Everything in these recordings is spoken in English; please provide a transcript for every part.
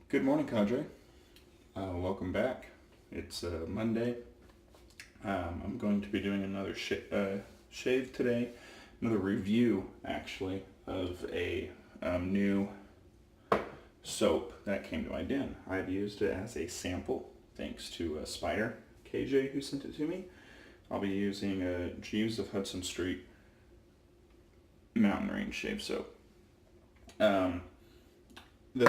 Good morning, Cadre. Welcome back. It's Monday. I'm going to be doing another shave today, another review actually of a new soap that came to my den. I've used it as a sample thanks to Spider KJ who sent it to me. I'll be using Jeeves of Hudson Street Mountain Rain shave soap. The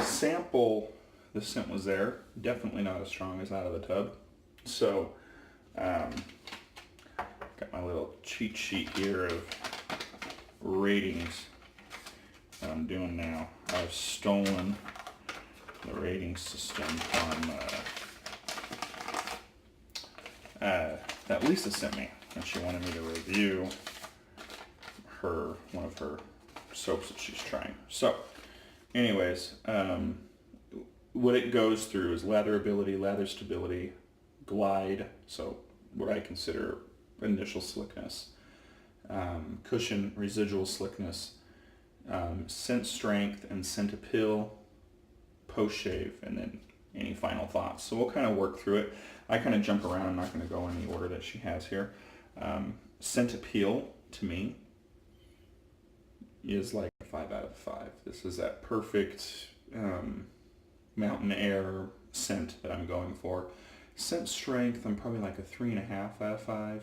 sample, the scent was there, definitely not as strong as out of the tub. So, got my little cheat sheet here of ratings that I'm doing now. I've stolen the rating system from that Lisa sent me, and she wanted me to review one of her soaps that she's trying. So, anyways, what it goes through is latherability, lather stability, glide, so what I consider initial slickness, cushion, residual slickness, scent strength, and scent appeal, post-shave, and then any final thoughts. So we'll kind of work through it. I kind of jump around. I'm not going to go in the order that she has here. Scent appeal, to me, is like a 5 out of 5. This is that perfect mountain air scent that I'm going for. Scent strength, I'm probably like a 3.5 out of 5.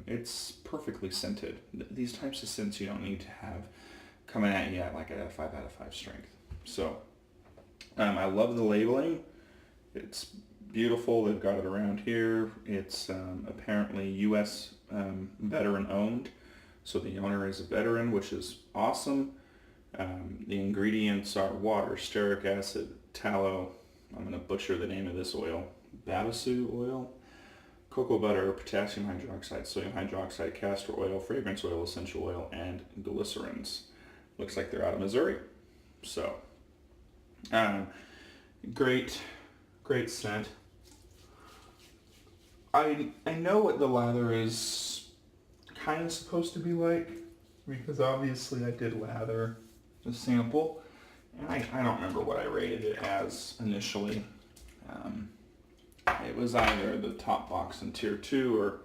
It's perfectly scented. These types of scents you don't need to have coming at you at like a 5 out of 5 strength. So I love the labeling. It's beautiful. They've got it around here. It's apparently U.S. Veteran owned. So the owner is a veteran, which is awesome. The ingredients are water, stearic acid, tallow, I'm going to butcher the name of this oil, babasu oil, cocoa butter, potassium hydroxide, sodium hydroxide, castor oil, fragrance oil, essential oil, and glycerins. Looks like they're out of Missouri. So, great scent. I know what the lather is kind of supposed to be like, because obviously I did lather the sample, and I don't remember what I rated it as initially. It was either the top box in tier 2 or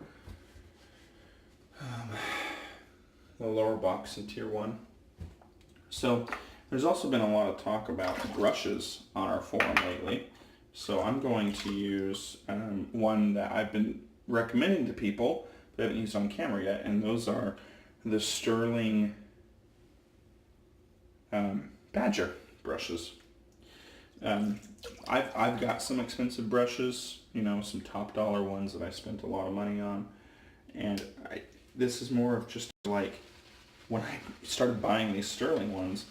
the lower box in tier 1. So there's also been a lot of talk about brushes on our forum lately. So I'm going to use one that I've been recommending to people but haven't used on camera yet, and those are the Stirling Badger brushes. I've got some expensive brushes, some top dollar ones that I spent a lot of money on, and this is more of just like when I started buying these Stirling ones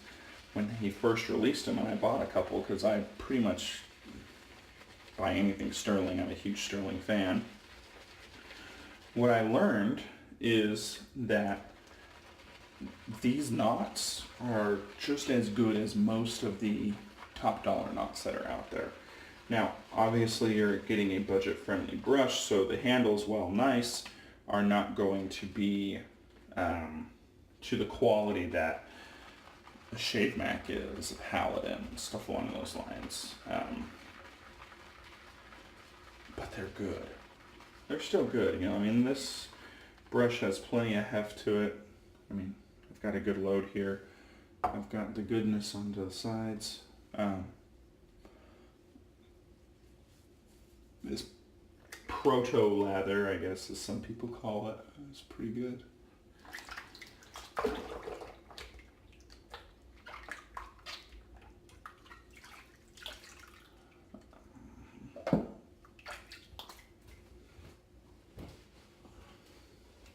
when he first released them, and I bought a couple because I pretty much buy anything Stirling. I'm a huge Stirling fan. What I learned is that these knots are just as good as most of the top dollar knots that are out there. Now, obviously you're getting a budget friendly brush, so the handles, while nice, are not going to be to the quality that a Shave Mac is, a Paladin, stuff along those lines. But they're good. They're still good, this brush has plenty of heft to it. I've got a good load here. I've got the goodness on the sides. This proto lather, I guess, as some people call it, is pretty good.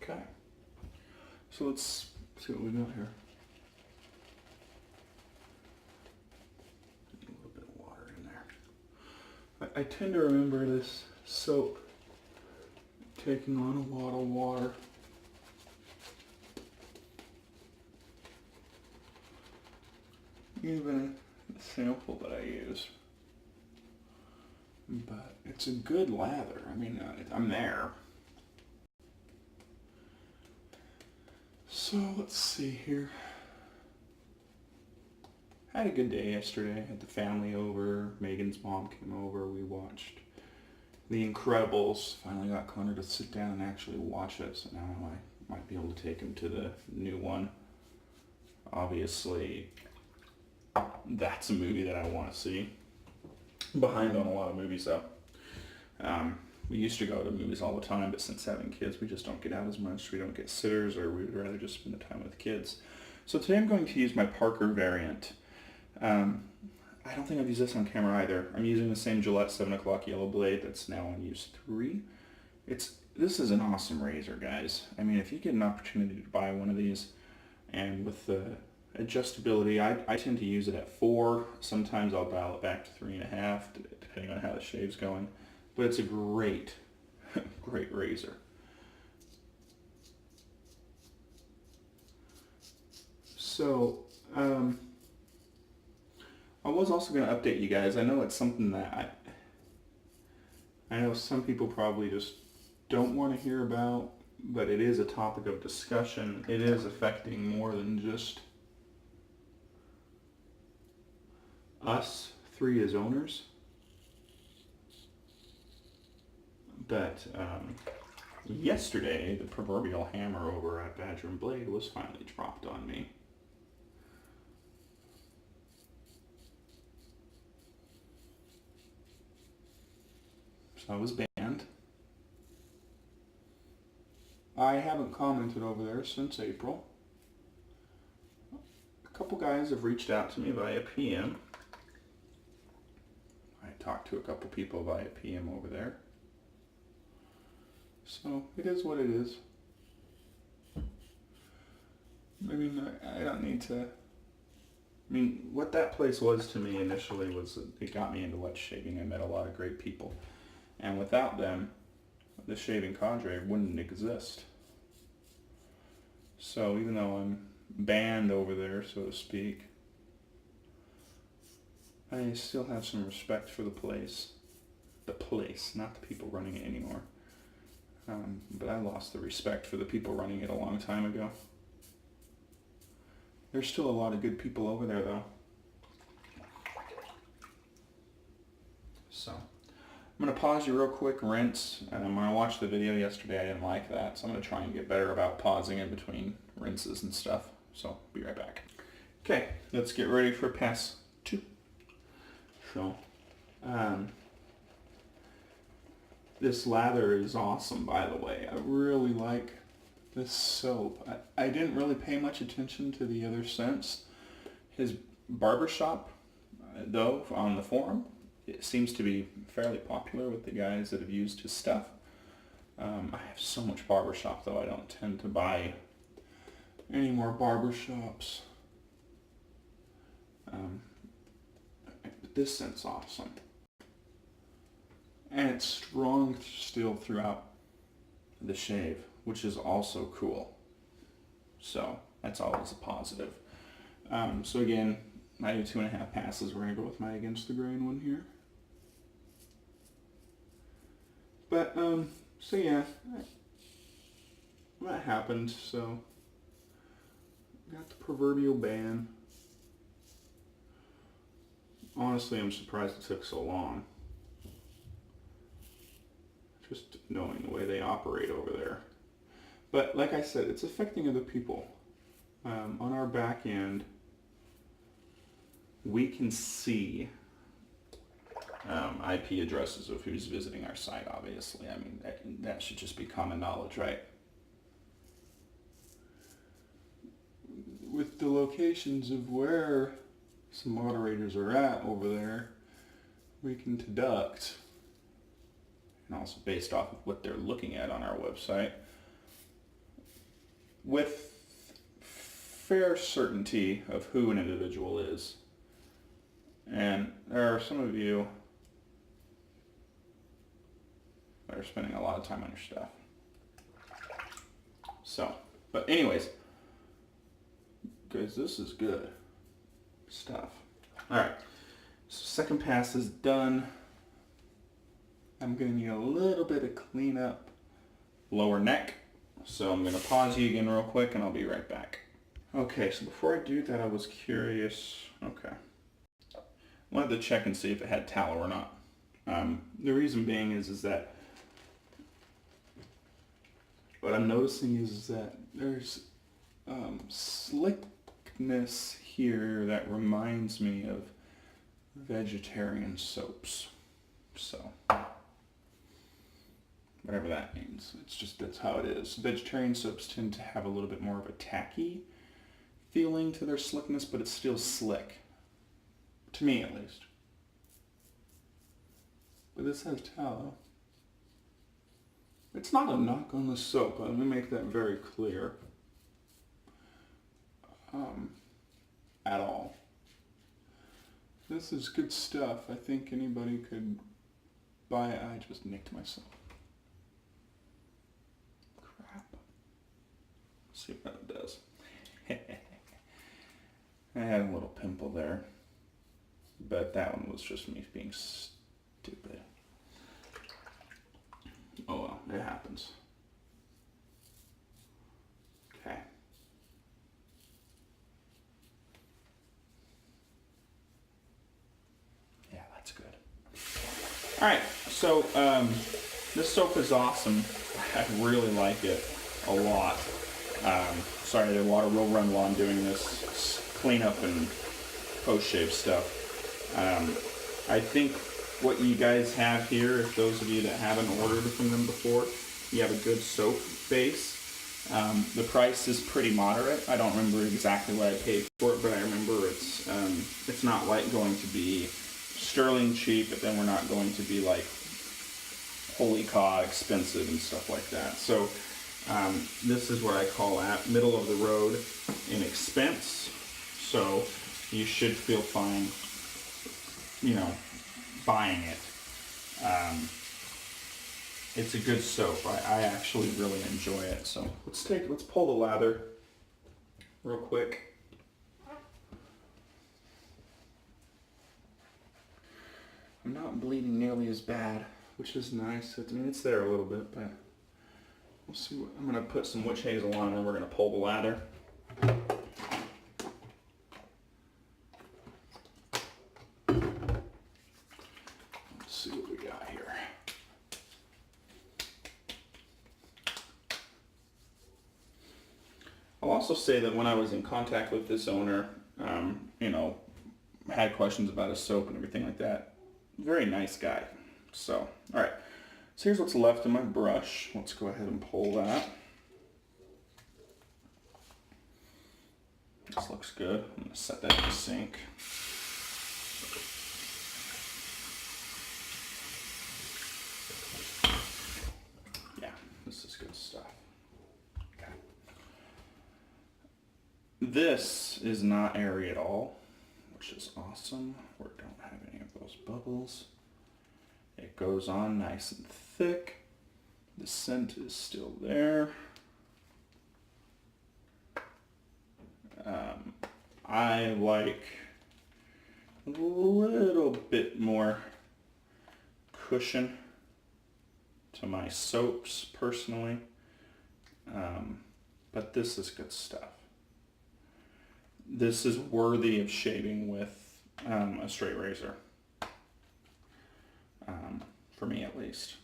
Okay, so let's see what we got here. A little bit of water in there. I tend to remember this soap taking on a lot of water. Even the sample that I used. But it's a good lather. I'm there. So let's see here. I had a good day yesterday. I had the family over. Megan's mom came over. We watched The Incredibles. Finally got Connor to sit down and actually watch it, so now I might be able to take him to the new one. Obviously, that's a movie that I want to see. I'm behind on a lot of movies though. We used to go to movies all the time, but since having kids, we just don't get out as much. We don't get sitters, or we would rather just spend the time with kids. So today I'm going to use my Parker variant. I don't think I've used this on camera either. I'm using the same Gillette 7 o'clock yellow blade that's now on use 3. This is an awesome razor, guys. I mean, if you get an opportunity to buy one of these, and with the adjustability, I tend to use it at 4. Sometimes I'll dial it back to 3.5, depending on how the shave's going. But it's a great, great razor. So, I was also going to update you guys. I know it's something that I know some people probably just don't want to hear about, but it is a topic of discussion. It is affecting more than just us 3 as owners. But yesterday, the proverbial hammer over at Badger and Blade was finally dropped on me. So I was banned. I haven't commented over there since April. A couple guys have reached out to me via PM. I talked to a couple people via PM over there. So it is what it is. I mean, I don't need to... I mean, what that place was to me initially was it got me into wet shaving. I met a lot of great people. And without them, the shaving cadre wouldn't exist. So even though I'm banned over there, so to speak, I still have some respect for the place. The place, not the people running it anymore. But I lost the respect for the people running it a long time ago. There's still a lot of good people over there though. So, I'm going to pause you real quick, rinse. When I watched the video yesterday, I didn't like that. So I'm going to try and get better about pausing in between rinses and stuff. So, be right back. Okay, let's get ready for pass 2. So, this lather is awesome, by the way. I really like this soap. I didn't really pay much attention to the other scents. His barbershop, though, on the forum, it seems to be fairly popular with the guys that have used his stuff. I have so much barbershop, though, I don't tend to buy any more barbershops. But this scent's awesome. And it's strong still throughout the shave, which is also cool. So that's always a positive. So again, I do 2.5 passes. We're going to go with my against the grain one here. But, so yeah, that happened. So got the proverbial ban. Honestly, I'm surprised it took so long. Just knowing the way they operate over there. But like I said, it's affecting other people. On our back end, we can see IP addresses of who's visiting our site, obviously. I mean, that should just be common knowledge, right? With the locations of where some moderators are at over there, we can deduct, and also based off of what they're looking at on our website, with fair certainty of who an individual is. And there are some of you that are spending a lot of time on your stuff. So, but anyways, guys, this is good stuff. Alright, so second pass is done. I'm going to need a little bit of cleanup lower neck. So I'm going to pause you again real quick and I'll be right back. Okay, so before I do that, I was curious. Okay. I wanted to check and see if it had tallow or not. The reason being is that what I'm noticing is that there's slickness here that reminds me of vegetarian soaps. So, whatever that means. It's just, that's how it is. Vegetarian soaps tend to have a little bit more of a tacky feeling to their slickness, but it's still slick. To me, at least. But this has tallow. It's not a knock on the soap. Let me make that very clear. At all. This is good stuff. I think anybody could buy it. I just nicked myself. Crap. Let's see what it does. I had a little pimple there, but that one was just me being stupid. Oh well, it happens. Okay. Yeah, that's good. All right, so this soap is awesome. I really like it a lot. Sorry, the water will run while I'm doing this cleanup and post-shave stuff. I think what you guys have here, if those of you that haven't ordered from them before, you have a good soap base. The price is pretty moderate. I don't remember exactly what I paid for it, but I remember it's not like going to be Stirling cheap, but then we're not going to be like holy caw expensive and stuff like that. So this is what I call at middle of the road in expense. So you should feel fine, you know, buying it. It's a good soap. I actually really enjoy it. So let's pull the lather real quick. I'm not bleeding nearly as bad, which is nice. I mean, it's there a little bit, but we'll see. I'm gonna put some witch hazel on and we're gonna pull the lather. See what we got here. I'll also say that when I was in contact with this owner, you know, had questions about his soap and everything like that. Very nice guy. So, all right. So here's what's left in my brush. Let's go ahead and pull that. This looks good. I'm going to set that in the sink. Yeah, this is good stuff. Okay. This is not airy at all, which is awesome. We don't have any of those bubbles. It goes on nice and thick. The scent is still there. I like a little bit more cushion to my soaps personally, but this is good stuff. This is worthy of shaving with a straight razor, for me at least.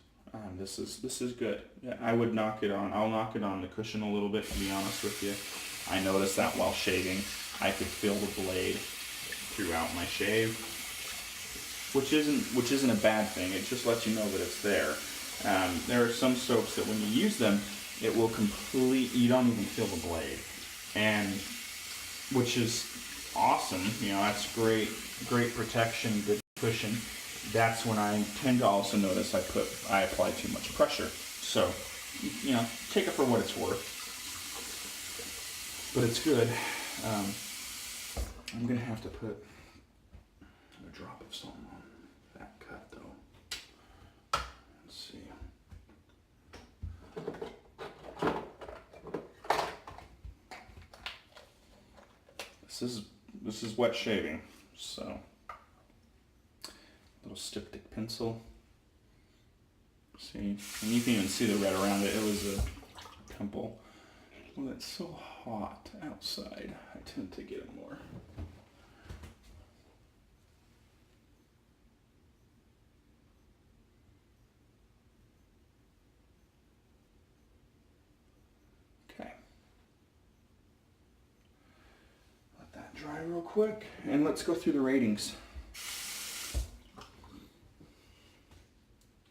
This is good. Yeah, I would knock it on. I'll knock it on the cushion a little bit, to be honest with you. I noticed that while shaving, I could feel the blade throughout my shave, which isn't a bad thing. It just lets you know that it's there. There are some soaps that when you use them, it will you don't even feel the blade, and which is awesome. You know, that's great protection, good cushion. That's when I tend to also notice I apply too much pressure. So, you know, take it for what it's worth. But it's good. I'm gonna have to put a drop of something on that cut though. Let's see. This is wet shaving, so little styptic pencil. See, and you can even see the red around it. It was a pimple. Well, it's so hot outside, I tend to get it more. Okay. Let that dry real quick, and let's go through the ratings.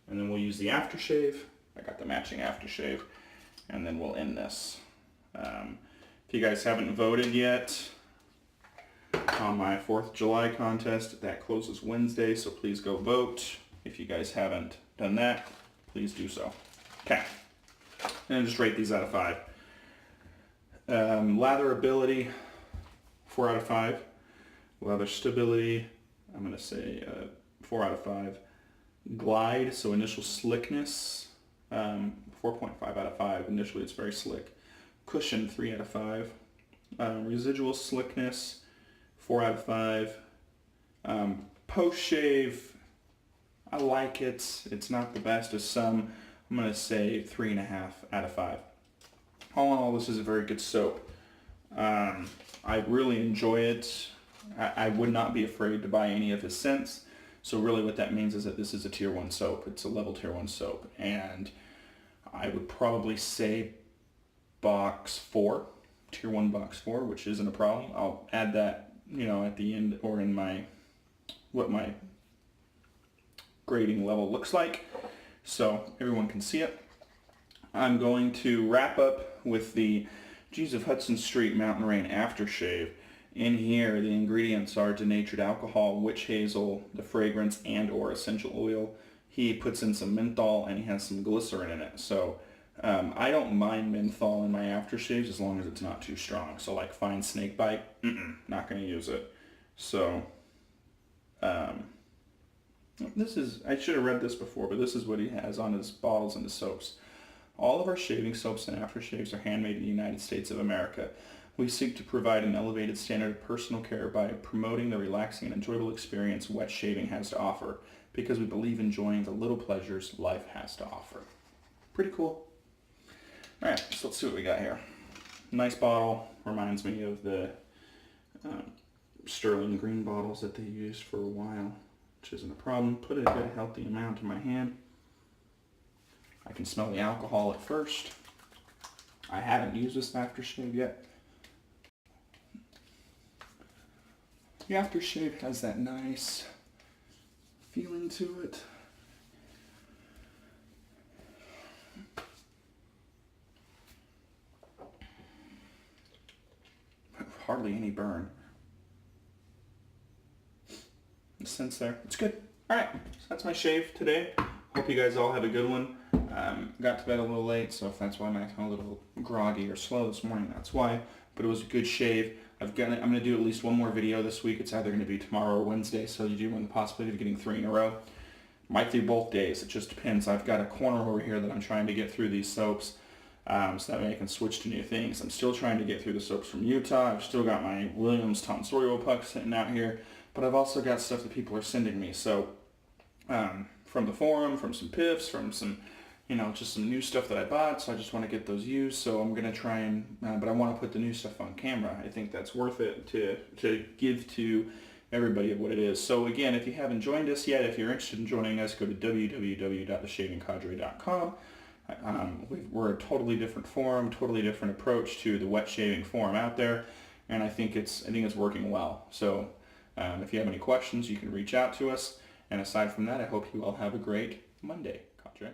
And then we'll use the aftershave. I got the matching aftershave. And then we'll end this. If you guys haven't voted yet on my 4th of July contest, that closes Wednesday, so please go vote. If you guys haven't done that, please do so. Okay. And just rate these out of 5. Latherability, 4 out of 5. Leather stability, I'm going to say 4 out of 5. Glide, so initial slickness, 4.5 out of 5. Initially it's very slick. Cushion, 3 out of 5. Residual slickness, 4 out of 5. Post shave, I like it. It's not the best as some. I'm going to say 3.5 out of 5. All in all, this is a very good soap. I really enjoy it. I would not be afraid to buy any of his scents. So really what that means is that this is a tier 1 soap. It's a level tier 1 soap. And I would probably say box 4, tier 1 box 4, which isn't a problem. I'll add that, at the end or in what my grading level looks like, so everyone can see it. I'm going to wrap up with the Jeeves of Hudson Street Mountain Rain aftershave. In here, the ingredients are denatured alcohol, witch hazel, the fragrance, and or essential oil. He puts in some menthol, and he has some glycerin in it. So I don't mind menthol in my aftershaves as long as it's not too strong. So like fine snake bite, not going to use it. So this is, I should have read this before, but this is what he has on his bottles and his soaps. All of our shaving soaps and aftershaves are handmade in the United States of America. We seek to provide an elevated standard of personal care by promoting the relaxing and enjoyable experience wet shaving has to offer, because we believe enjoying the little pleasures life has to offer. Pretty cool. Alright, so let's see what we got here. Nice bottle. Reminds me of the Stirling green bottles that they used for a while, which isn't a problem. Put a good healthy amount in my hand. I can smell the alcohol at first. I haven't used this aftershave yet. The aftershave has that nice feeling to it. Hardly any burn. The scent's there. It's good. Alright, so that's my shave today. Hope you guys all have a good one. Got to bed a little late, so if that's why I'm acting a little groggy or slow this morning, that's why. But it was a good shave. I'm going to do at least one more video this week. It's either going to be tomorrow or Wednesday, so you do run the possibility of getting 3 in a row. Might do both days. It just depends. I've got a corner over here that I'm trying to get through these soaps, so that way I can switch to new things. I'm still trying to get through the soaps from Utah. I've still got my Williams tonsorial puck sitting out here, but I've also got stuff that people are sending me. So from the forum, from some piffs, from some, just some new stuff that I bought, so I just want to get those used. So I'm going to try and, but I want to put the new stuff on camera. I think that's worth it to give to everybody of what it is. So again, if you haven't joined us yet, if you're interested in joining us, go to www.theshavingcadre.com. We're a totally different forum, totally different approach to the wet shaving forum out there, and I think it's working well. So if you have any questions, you can reach out to us. And aside from that, I hope you all have a great Monday, Cadre.